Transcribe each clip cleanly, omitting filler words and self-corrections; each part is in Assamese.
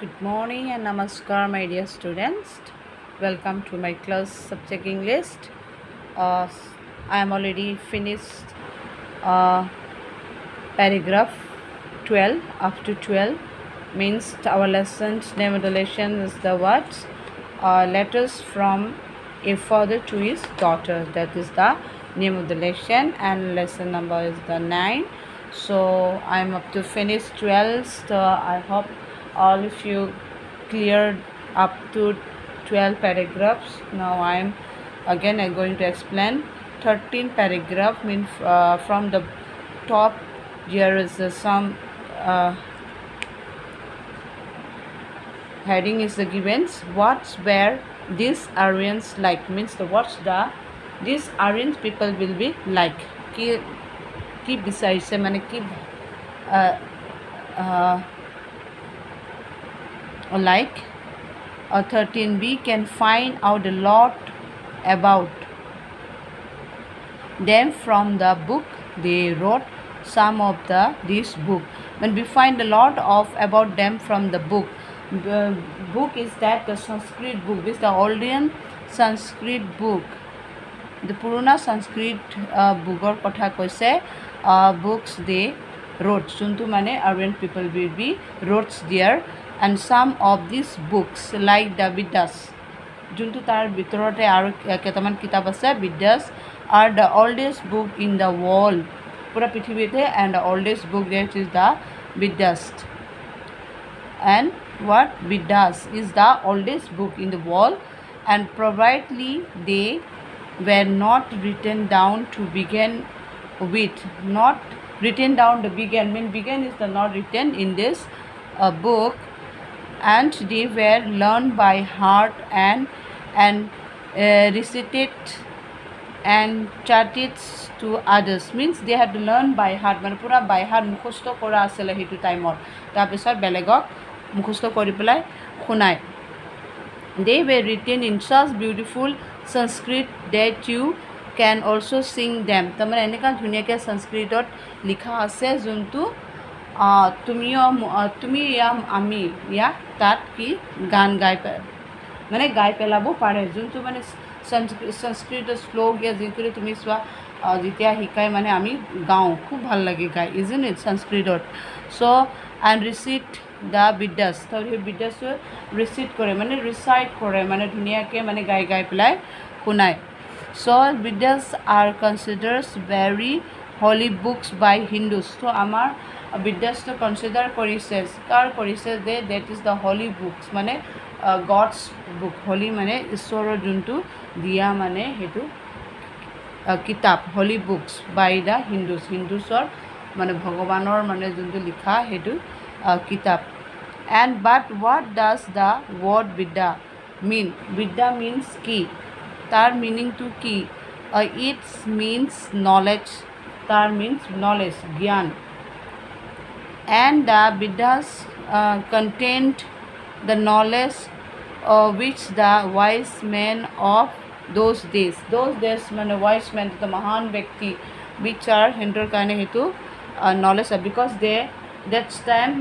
Good morning and namaskar, my dear students. Welcome to my class subject English. Uh, I am already finished uh, paragraph 12. Up to 12 means our lesson's name of the lesson is the words letters from a father to his daughter. That is the name of the lesson, and lesson number is the 9. So I'm up to finish 12. So I hope all of you cleared up to 12 paragraphs. Now I'm going to explain 13 paragraph. Means from the top here is some heading is the givens. What's where these Aryans like, means the what's the these Aryan people will be like ki বিচাৰিছে মানে কি like 13 we can find out a lot about them from the book they wrote. Some of this book, when we find a lot of about them from the book. The book is that the Sanskrit book, this the olden Sanskrit book, the Purana Sanskrit bookor kotha koise books they wrote. Suntu mane Aryan people will be wrote there, and some of these books like the Vedas, juntu tar bitorate aru ketaman kitab ase, Vedas are the oldest book in the world pura prithibite, and the oldest book that is the Vedas. And what Vedas is the oldest book in the world, and probably they were not written down to begin with. Not written down to begin, mean begin is the not written in this book, and they were learned by heart and recited and chanted to others. Means they had to learn by heart, মানে পুরা by heart মুখস্থ কৰা আছিল সেইটো টাইমত, তাৰপিছত বেলেগক মুখস্থ কৰি পেলাই শুনায়. They were written in such beautiful Sanskrit that you can also sing them. তাৰমানে এনেকুৱা ধুনীয়াকৈ সংস্কৃতত লিখা আছে যোনটো তুমি আমি ইয়াক তাত কি গান মানে গাই পেলাব পাৰে, যোনটো মানে সংস্কৃত শ্লোক या যিটো তুমি চোৱা যেতিয়া শিকাই মানে আমি গাওঁ, খুব ভাল লাগে গাই, ইজন্ট ইট সংস্কৃতত. চ' এণ্ড ৰিচিট দ্য বিদ্যাস, সেই বিদ্যাস ৰিচিট কৰে মানে ৰিচাইট কৰে, মানে ধুনীয়াকৈ মানে গাই পেলাই শুনায়. So' Vedas are considered very holy books by Hindus. ত' আমাৰ বিদ্যাসটো কনচিডাৰ কৰিছে যে that is the holy books, মানে গডছ বুক. হলি মানে ঈশ্বৰৰ যোনটো দিয়া মানে সেইটো কিতাপ, হলি বুকছ বাই দ্য হিন্দুজৰ মানে ভগৱানৰ মানে যোনটো লিখা সেইটো কিতাপ. And but what does the word বিদ্যা মিন? বিদ্যা মিনছ কি? তাৰ মিনিংটো কি? ইটছ মিনছ নলেজ, তাৰ মিনছ নলেজ, জ্ঞান. And the Vedas contained the knowledge which the wise men of those days মানে wise men, the mahan ব্যক্তি which are হিন্দুৰ কাৰণে সেইটো knowledge, because they that time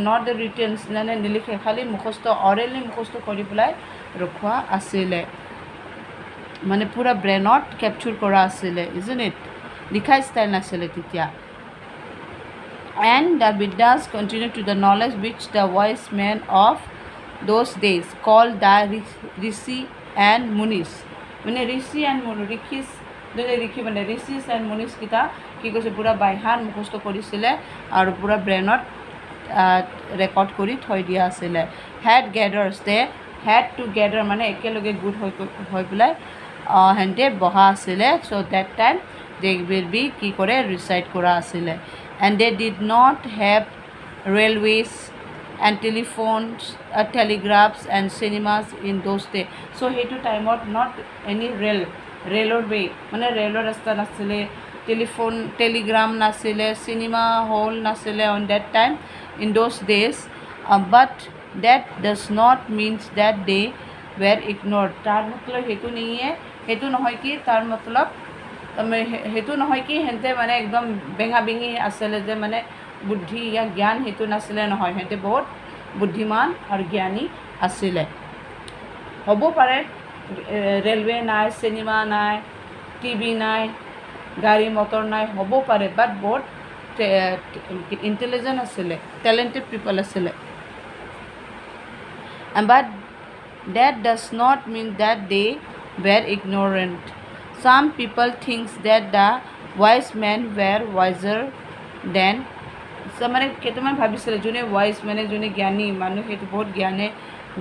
not the written মানে নিলিখে, খালি মুখস্থ অৰেলি মুখস্থ কৰি পেলাই ৰখোৱা আছিলে, মানে পুৰা ব্ৰেইনত কেপচাৰ কৰা আছিলে, isn't it? লিখা ষ্টাইল নাছিলে তেতিয়া. And the Vedas continue to the knowledge which the wise men of those days called the Rishi and Munis. মানে ঋষি and মুনি, ঋষি মানে ঋষিছ and মুনিছ কেইটা কি কৈছে পুৰা বাইহান মুখস্থ কৰিছিলে আৰু পুৰা ব্ৰেইনত ৰেকৰ্ড কৰি থৈ দিয়া আছিলে. Had gathers, they had to gather মানে একেলগে গোট হৈ পেলাই হেঁতে বহা আছিলে. So' that time they will be কি কৰে ৰিচাইট কৰা আছিলে. And they did not have railways and telephones, telegraphs and cinemas in those days. So সেইটো টাইমত not any ৰেলৰ ৱে, মানে ৰেলৰ ৰাস্তা নাছিলে, টেলিগ্ৰাম নাছিলে, চিনেমা হল নাছিলে on that time in those days. But that does not means that they were ignored. তাৰ মতলব সেইটো নহয় কি, তাৰ মতলব সেইটো নহয় কি সিহঁতে মানে একদম বেঙা বেঙি আছিলে যে মানে বুদ্ধি জ্ঞান সেইটো নাছিলে, নহয়, সিহঁতে বহুত বুদ্ধিমান আৰু জ্ঞানী আছিলে হ'ব পাৰে ৰেলৱে নাই চিনেমা নাই টিভি নাই গাড়ী মটৰ নাই হ'ব পাৰে বাট বহুত ইণ্টেলিজেণ্ট আছিলে টেলেণ্টেড পিপল আছিলে but that does not mean that they were ignorant. Some people think that the wise men were wiser than মানে কেইটামান ভাবিছিলে যোনে ৱাইজ মানে যোনে জ্ঞানী মানুহ সেইটো বহুত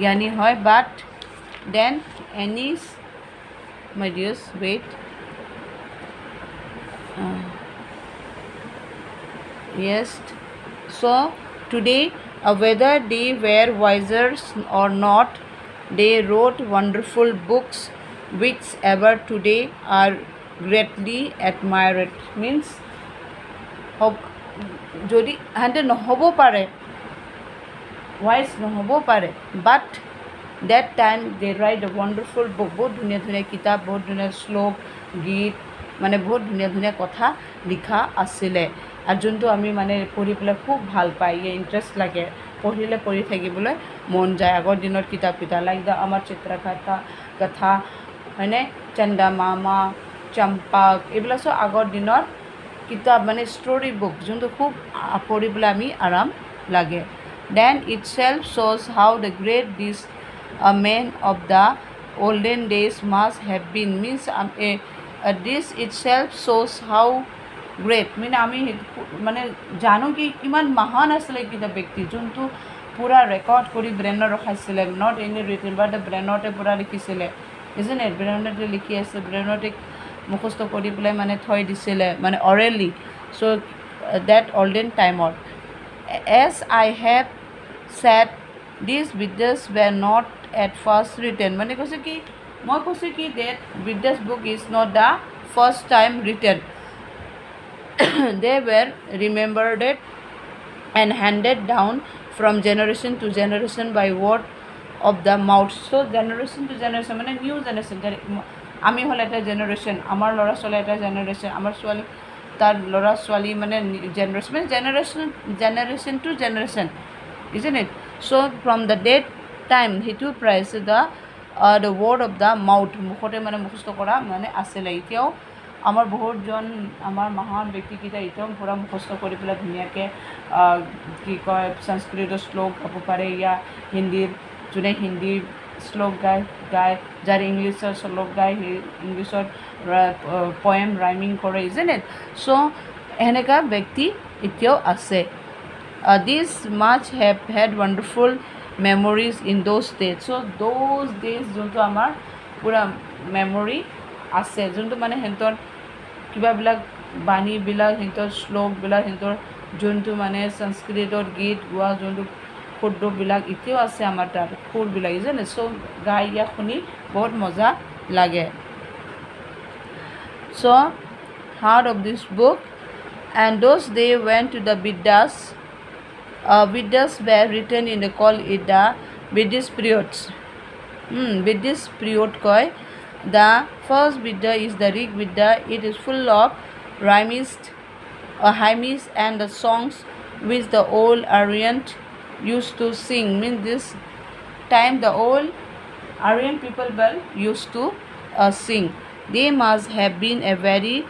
জ্ঞানী হয় but then any my dears wait yes so today whether they were wiser or not they wrote wonderful books which ever today are greatly admired means যদি সিহঁতে নহ'ব পাৰে ৱাইজ নহ'ব পাৰে বাট that time they write a wonderful book বহুত ধুনীয়া ধুনীয়া কিতাপ বহুত ধুনীয়া শ্লোক গীত মানে বহুত ধুনীয়া ধুনীয়া কথা লিখা আছিলে আৰু যোনটো আমি মানে পঢ়ি পেলাই খুব ভাল পাই ইণ্টাৰেষ্ট লাগে পঢ়িলে পঢ়ি থাকিবলৈ মন যায় আগৰ দিনৰ কিতাপকেইটা লাইক দ্য আমাৰ চিত্ৰকথা কথা হয়নে চন্দা মামা চম্পাক এইবিলাক চব আগৰ দিনৰ কিতাপ মানে ষ্টৰি বুক যোনটো খুব পঢ়িবলৈ আমি আৰাম লাগে দেন ইট চেল্ফ শ্ব'জ how the great this men of the olden days must have been means this itself shows how great mean আমি মানে জানো কি কিমান মহান আছিলে কিটা ব্যক্তি যোনটো পুৰা ৰেকৰ্ড কৰি ব্ৰেনত ৰখাইছিলে নট এনি ৰিটেন বাট ব্ৰেনতে পুৰা লিখিছিলে isn't it ব্ৰেনতে লিখি আছে ব্ৰেনতে মুখস্থ কৰি পেলাই মানে থৈ দিছিলে মানে অৰেলি so that olden timer as I have said these vidas were not at first written মানে কৈছে কি মই কৈছে কি that Vedas book is not the first time written they were remembered and handed down from generation to generation by word of the mouth so generation to generation মানে new generation আমি হল এটা জেনারেশন আমার ল'ৰা ছোৱালী এটা জেনাৰেশন আমাৰ ছোৱালী তাৰ ল'ৰা ছোৱালী মানে জেনাৰেশন মানে generation to generation isn't it so from the date time সেইটো praise the word of the mouth মুখতে মানে মুখস্থ কৰা মানে আছিলে এতিয়াও আমাৰ বহুতজন আমাৰ মহান ব্যক্তিকেইটা এতিয়াও পুৰা মুখস্থ কৰি পেলাই ধুনীয়াকৈ কি কয় সংস্কৃতৰ শ্লোক গাব পাৰে ইয়া হিন্দীৰ যোনে হিন্দীৰ শ্লোক গায় যাৰ ইংলিছৰ শ্লোক গায় ইংলিছৰ পয়েম ৰাইমিং কৰে isn't it so এনেকুৱা ব্যক্তি এতিয়াও আছে these much have had wonderful memories in those days so those days যোনটো আমাৰ পুৰা মেমৰি আছে যোনটো মানে সিহঁতৰ কিবাবিলাক বাণীবিলাক সিহঁতৰ শ্লোকবিলাক সিহঁতৰ যোনটো মানে সংস্কৃতৰ গীত গোৱা যোনটো শুদ্ধবিলাক এতিয়াও আছে আমাৰ তাত সুৰবিলাক জানে চ' গাই ইয়া শুনি বহুত মজা লাগে চ' heard of this book and those they went to the Vedas Vedas were written in the call it the Vedic periods Vedic period koi the first Veda is the Rig Veda it is full of rhymes hymns and the songs which the old Aryan used to sing means this time the old Aryan people were used to sing they must have been a very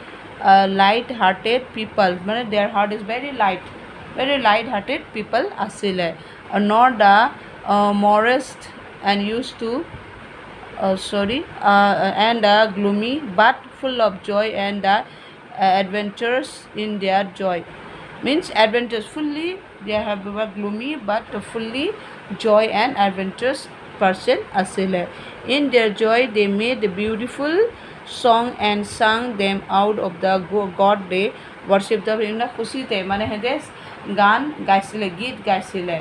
light hearted people their heart is very light hearted people asile not the modest and used to and gloomy but full of joy and adventures in their joy means adventures fully they have gloomy but fully joy and adventurous person asile in their joy they made a beautiful song and sang them out of the god they worship the খুশিতে মানে হেঁতে গান গাইছিলে গীত গাইছিলে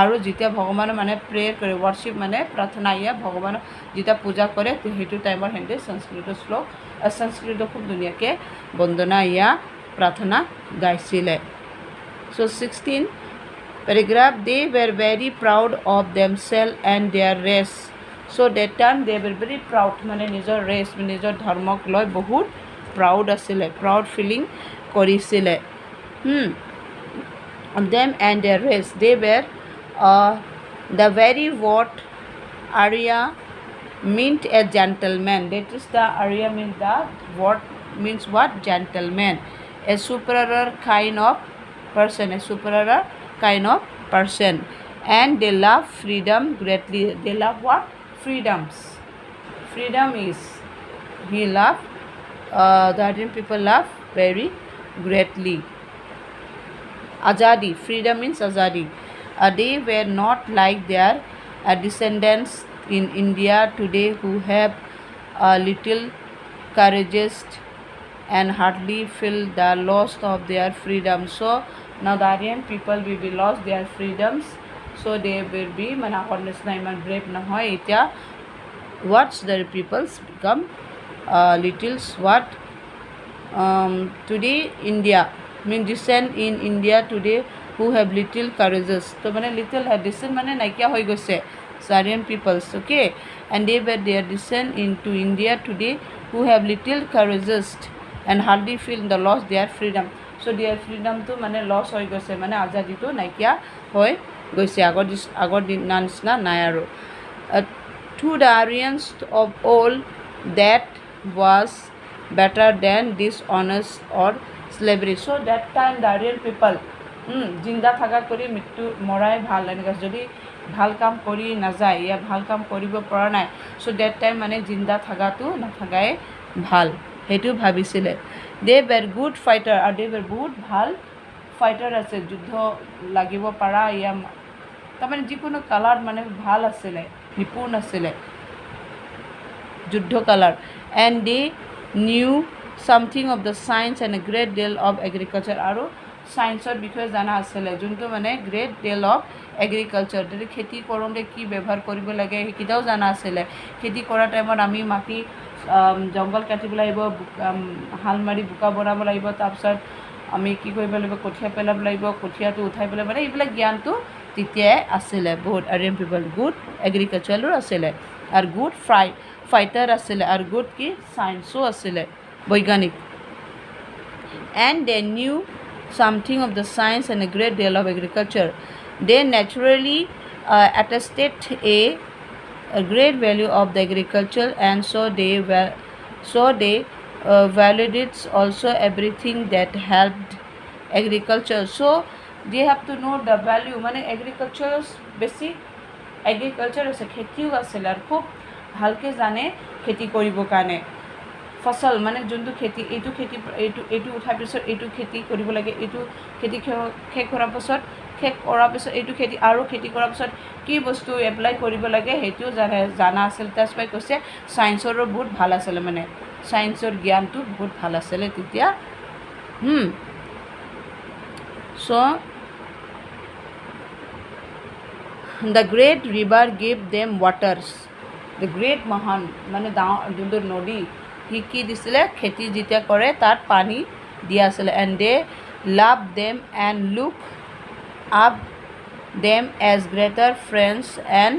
আৰু যেতিয়া ভগৱানৰ মানে প্ৰেয়াৰ কৰে ৱৰ্শ্বিপ মানে প্ৰাৰ্থনা ইয়া ভগৱানক যেতিয়া পূজা কৰে সেইটো টাইমৰ হেঁতে সংস্কৃত শ্লোক সংস্কৃত খুব ধুনীয়াকৈ বন্দনা ইয়া প্ৰাৰ্থনা গাইছিলে চ' 16 paragraph they were very proud of themselves and their race so that time they were very proud মানে নিজৰ ৰেচ নিজৰ ধৰ্মক লৈ বহুত প্ৰাউড আছিলে প্ৰাউড ফিলিং কৰিছিলে them and their race they were The very word Arya meant a gentleman. That is the Arya means the word means what? Gentleman. A superior kind of person. A superior kind of person. And they love freedom greatly. They love what? Freedoms. Freedom is he love. The Aryan people love very greatly. Azadi. Freedom means Azadi. They were not like their descendants in India today who have a little courageous and hardly feel the loss of their freedom. So now the Aryan people will be lost their freedoms. So they will be brave nahoy. Itya what's the peoples become little what today India mean descent in India today who have little courageous. So little descent naikia hoi goise Aryan peoples, okay, and they were their descent into India today who have little courageous and hardly feel the loss their freedom. So their freedom to loss hoi goise azadi to naikia hoi goise agor din nanisna nai aru. To the Aryans of all that was better than dishonest or slavery. So that time the Aryan people জিন্দা থাকা কৰি মৃত্যু মৰাই ভাল এনেকৈ যদি ভাল কাম কৰি নাযায় ইয়া ভাল কাম কৰিব পৰা নাই চ' ডেট টাইম জিন্দা থাকাটো নাথাকাই ভাল সেইটো ভাবিছিলে দে ৱেৰ গুড ফাইটাৰ আৰু দে ৱেৰ বহুত ভাল ফাইটাৰ আছে যুদ্ধ লাগিব পৰা ইয়া তাৰমানে যিকোনো কালাৰ ভাল আছিলে নিপুণ আছিলে যুদ্ধ colour and De new something of the science and a great deal of agriculture আৰু সায়েন্সৰ বিষয়ে জানা আছিলে যোনটো গ্ৰেট ডিল অফ এগ্ৰিকালচাৰ যদি খেতি কৰোঁতে কি ব্যৱহাৰ কৰিব লাগে সেইকেইটাও জানা আছিলে খেতি কৰা টাইমত আমি মাটি জংগল কাটিব লাগিব হাল মাৰি বোকা বনাব লাগিব তাৰপিছত আমি কি কৰিব লাগিব কঠীয়া পেলাব লাগিব কঠীয়াটো উঠাই পেলাব এইবিলাক জ্ঞানটো তেতিয়াই আছিলে বহুত আৰিয়ান পিপল গুড এগ্ৰিকালচাৰৰ আছিলে আৰু গুড ফাইটাৰ আছিলে আৰু গুড কি সায়েন্সো আছিলে বৈজ্ঞানিক and they knew something of the science and a great deal of agriculture. They naturally attested a great value of the agriculture and so they valued also everything that helped agriculture. So they have to know the value agriculture basic agriculture is a খেতিও আছিল আৰু খুব ভালকৈ জানে খেতি কৰিবৰ কাৰণে ফসল যোনটো খেতি এইটো খেতি এইটো উঠাৰ পিছত এইটো খেতি কৰিব লাগে এইটো খেতি শেষ কৰাৰ পিছত এইটো খেতি আৰু খেতি কৰাৰ পিছত কি বস্তু এপ্লাই কৰিব লাগে সেইটোও জানা আছিল তাৰ পাই কৈছে সায়েন্সৰো বহুত ভাল আছিল সায়েন্সৰ জ্ঞানটো বহুত ভাল আছিল তেতিয়া so the great river gave them waters the great mahan যোনটো নদী কি দিছিলে খেতি যেতিয়া কৰে তাত পানী দিয়া আছিলে and they love them and look up them as greater friends and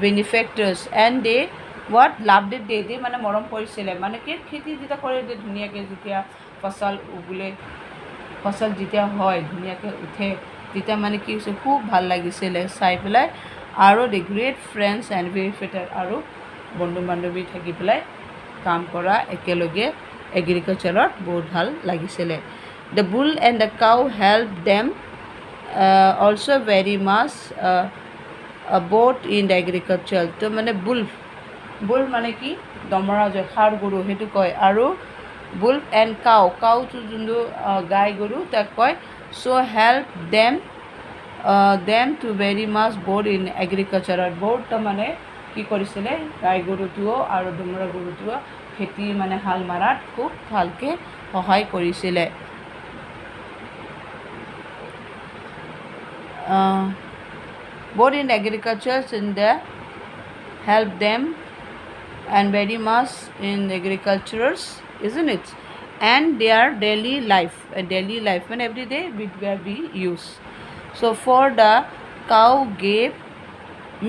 benefactors and they what love they দে মৰম কৰিছিলে কি খেতি যেতিয়া কৰে ধুনীয়াকৈ যেতিয়া ফচল উগলে ফচল যেতিয়া হয় ধুনীয়াকৈ উঠে তেতিয়া কি হৈছে খুব ভাল লাগিছিলে চাই পেলাই আৰু দে গ্ৰেট ফ্ৰেণ্ডছ এণ্ড বেনিফেক্টৰ আৰু বন্ধু বান্ধৱী থাকি পেলাই কাম কৰা একেলগে এগ্ৰিকালচাৰত বহুত ভাল লাগিছিলে the bull and the cow help them also' very much both in the agriculture তো বুল কি দমৰা যে ষাঁড় গৰু সেইটো কয় আৰু বুল এণ্ড কাউটো যোনটো গাই গৰু তাক কয় so' help them to very much both in এগ্ৰিকালচাৰত বহুত কি কৰিছিলে গাই গৰুটোও আৰু ডমৰা গৰুটোও খেতি হাল মাৰাত খুব ভালকৈ সহায় কৰিছিলে both in agriculture in the help them and very much in agricultures isn't it and their daily life when every day we use so for the cow gave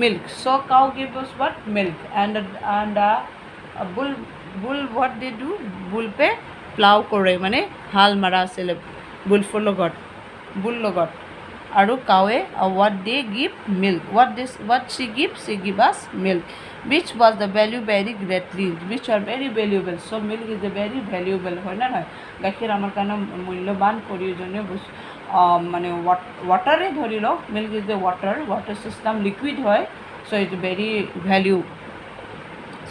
milk so cow gave us what milk and bull what they do bull pe plow kore hal mara asile bull লগত আৰু কাৱে what they give milk, what she give us milk, which was the value very greatly, which are very valuable. So milk is a very valuable, হয় না নহয়? গাখীৰ আমাৰ কাৰণে মূল্যৱান প্ৰয়োজনীয় বস্তু, মানে ৱাটাৰে ধৰি লওক, milk is the water system liquid হয়, so' it very value.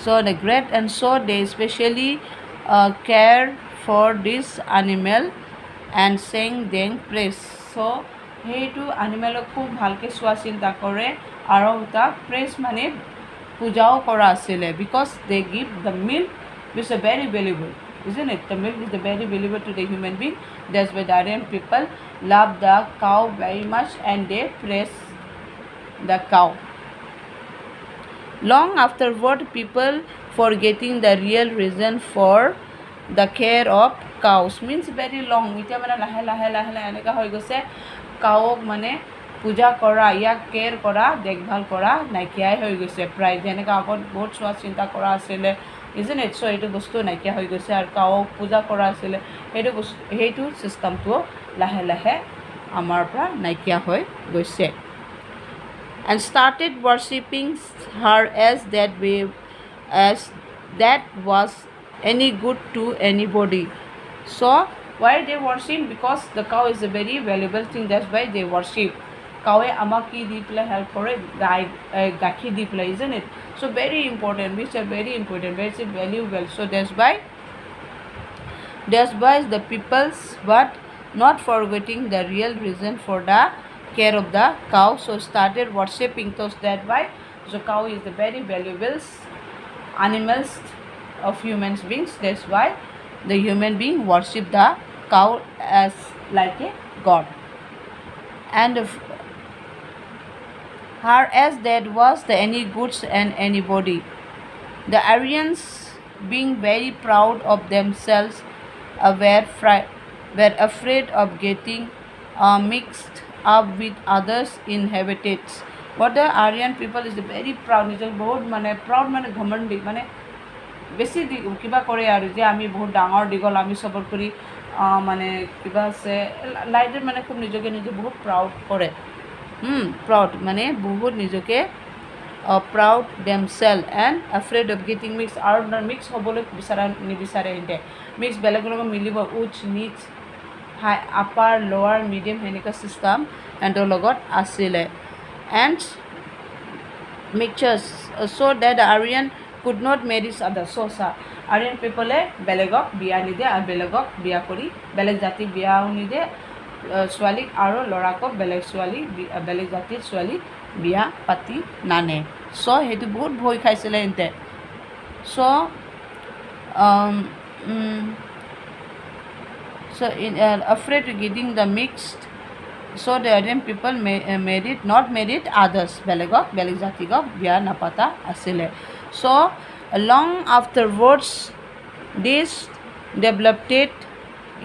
So the great, and so they especially care for this animal and sang them praise. So সেইটো এনিমেলক খুব ভালকৈ চোৱা চিন্তা কৰে আৰু তাক প্ৰেছ মানে পূজাও কৰা আছিলে, because they give the milk which is very valuable, isn't it? The milk is very valuable to the human being. That's why the Aryan people love the cow very much and they praise the cow. Long afterward, people forgetting the real reason for the care of cows, means very long. এতিয়া মানে লাহে লাহে লাহে লাহে এনেকুৱা হৈ গৈছে, কাওক মানে পূজা কৰা, ইয়াক কেয়াৰ কৰা, দেখভাল কৰা নাইকিয়াই হৈ গৈছে প্ৰায়, যেনেকৈ আগত বহুত চোৱা চিন্তা কৰা আছিলে, ইজেন ইট? চ' এইটো বস্তু নাইকিয়া হৈ গৈছে, আৰু কাওক পূজা কৰা আছিলে, সেইটো চিষ্টেমটো লাহে লাহে আমাৰ পৰা নাইকিয়া হৈ গৈছে. And started worshipping her as that was any good to anybody. So why they worship? Because the cow is a very valuable thing, that's why they worship. কাৱে আমাক কি দি পেলাই হেল্প কৰে? গাখীৰ দি পেলাই, isn't it? So very important, which are very important, very valuable. So that's why the peoples, but not forgetting the real reason for the care of the cow, so started worshipping. So that why the cow is the very valuable animals of human beings. That's why the human being worship the cow as like a god. And her as that was the any goods and anybody. The Aryans, being very proud of themselves, were afraid of getting mixed up with others inhabitants. But the Aryan people is very proud, নিজক বহুত মানে proud, মানে ঘমণ্ডি, মানে বেছি কিবা কৰে আৰু যে আমি বহুত ডাঙৰ দীঘল, আমি চবৰ কৰি মানে কিবা আছে লাইটৰ, মানে খুব নিজকে নিজে বহুত প্ৰাউড কৰে, প্ৰাউড মানে বহুত নিজকে proud themselves and afraid of getting mixed, আৰু মিক্স হ'বলৈ নিবিচাৰে, সিহঁতে মিক্স বেলেগৰ লগত মিলিব, উচ্চ নিচ, হাই আপাৰ লোৱাৰ মিডিয়াম সেনেকুৱা চিষ্টেম সিহঁতৰ লগত আছিলে. And mixtures, so that Aryan could not marry others. So Aryan people বেলেগক বিয়া নিদিয়ে, আৰু বেলেগক বিয়া কৰি বেলেগ জাতিক বিয়াও নিদিয়ে ছোৱালীক, আৰু ল'ৰাকক বেলেগ জাতিৰ ছোৱালী বিয়া পাতি নানে. চ' সেইটো বহুত ভয় খাইছিলে সিহঁতে. So afraid of getting the mixed, so the Aryan people not married others, বেলেগ জাতিক বিয়া নাপাতা আছিলে. So long afterwards this developed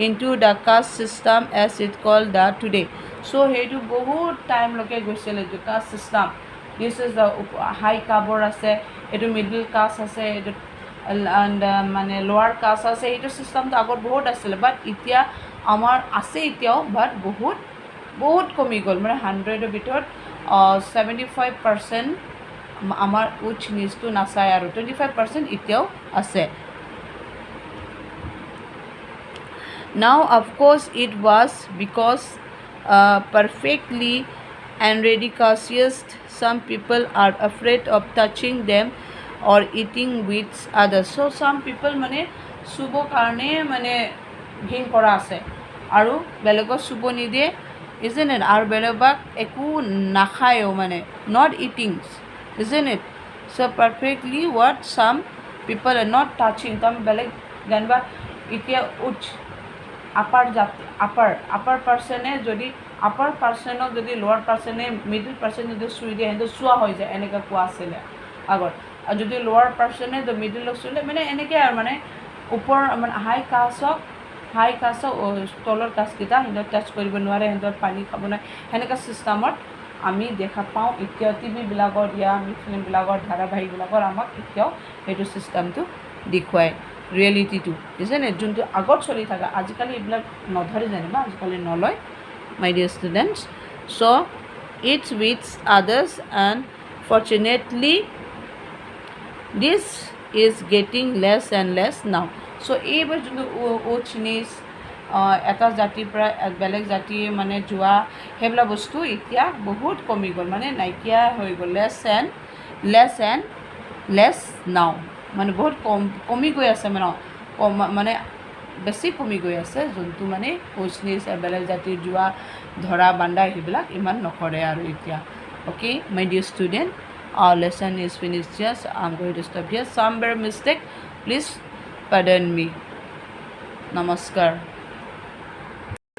into the caste system as it called the today. So সেইটো বহুত টাইমলৈকে গৈছিলে এইটো caste system. This is the high cover আছে, এইটো মিডল কাষ্ট আছে, এইটো মানে লোৱাৰ কাষ্ট আছে, সেইটো চিষ্টেমটো আগত বহুত আছিলে, বাট এতিয়া আমাৰ আছে এতিয়াও, বাট বহুত কমি গ'ল, মানে 100ৰ ভিতৰত 75% আমাৰ উচ্চ নিচটো নাচায়, আৰু 25% এতিয়াও আছে. Now of course it was because perfectly and ridiculous, some people are afraid of touching them or eating with others. So some people মানে চুব কাৰণে মানে ঘিণ কৰা আছে, আৰু বেলেগক চুব নিদিয়ে, isn't it? আৰু বেলেগক একো নাখায়ও, মানে not eating, isn't it? So perfectly what some people are not touching, tam বেলেগ যেনিবা এতিয়া উচ্চ আপাৰ জাতি, আপাৰ পাৰ্চনে যদি আপাৰ পাৰ্চনক যদি লোৱাৰ পাৰ্চনে মিডল পাৰ্চন যদি চুই দিয়ে, সিহঁতে চোৱা হৈ যায়, এনেকৈ কোৱা আছিলে আগত. আৰু যদি লোৱাৰ পাৰ্চনে মিডলক চুলে, মানে এনেকৈ আৰু মানে ওপৰ মানে হাই কাষ্টক তলৰ কাষ্টকেইটা সিহঁতক টাচ কৰিব নোৱাৰে, সিহঁতৰ পানী খাব নোৱাৰে, সেনেকুৱা চিষ্টেমত আমি দেখা পাওঁ এতিয়াও টিভিবিলাকত, আমি ফিল্মবিলাকত, ধাৰাবাহিকবিলাকত আমাক এতিয়াও সেইটো চিষ্টেমটো দেখুৱায়, ৰিয়েলিটিটো, বুজিছেনে? যোনটো আগত চলি থাকে, আজিকালি এইবিলাক নধৰে, যেনিবা আজিকালি নলয়, মাই dear students. So it's with others, and fortunately this is getting less and less now. So এইবোৰ যোনটো উচ নিচ এটা জাতিৰ পৰা বেলেগ জাতি মানে যোৱা সেইবিলাক বস্তু এতিয়া বহুত কমি গ'ল, মানে নাইকিয়া হৈ গ'ল, লেছ এণ্ড লেছ নাও, মানে বহুত কমি গৈ আছে, মানে বেছি কমি গৈ আছে, যোনটো মানে উচ নিচ বেলেগ জাতিৰ যোৱা ধৰা বান্ধা সেইবিলাক ইমান নকৰে আৰু এতিয়া. Okay my dear student, our lesson is finished. Yes, I'm going to stop here. Some were mistake, please pardon me. Namaskar.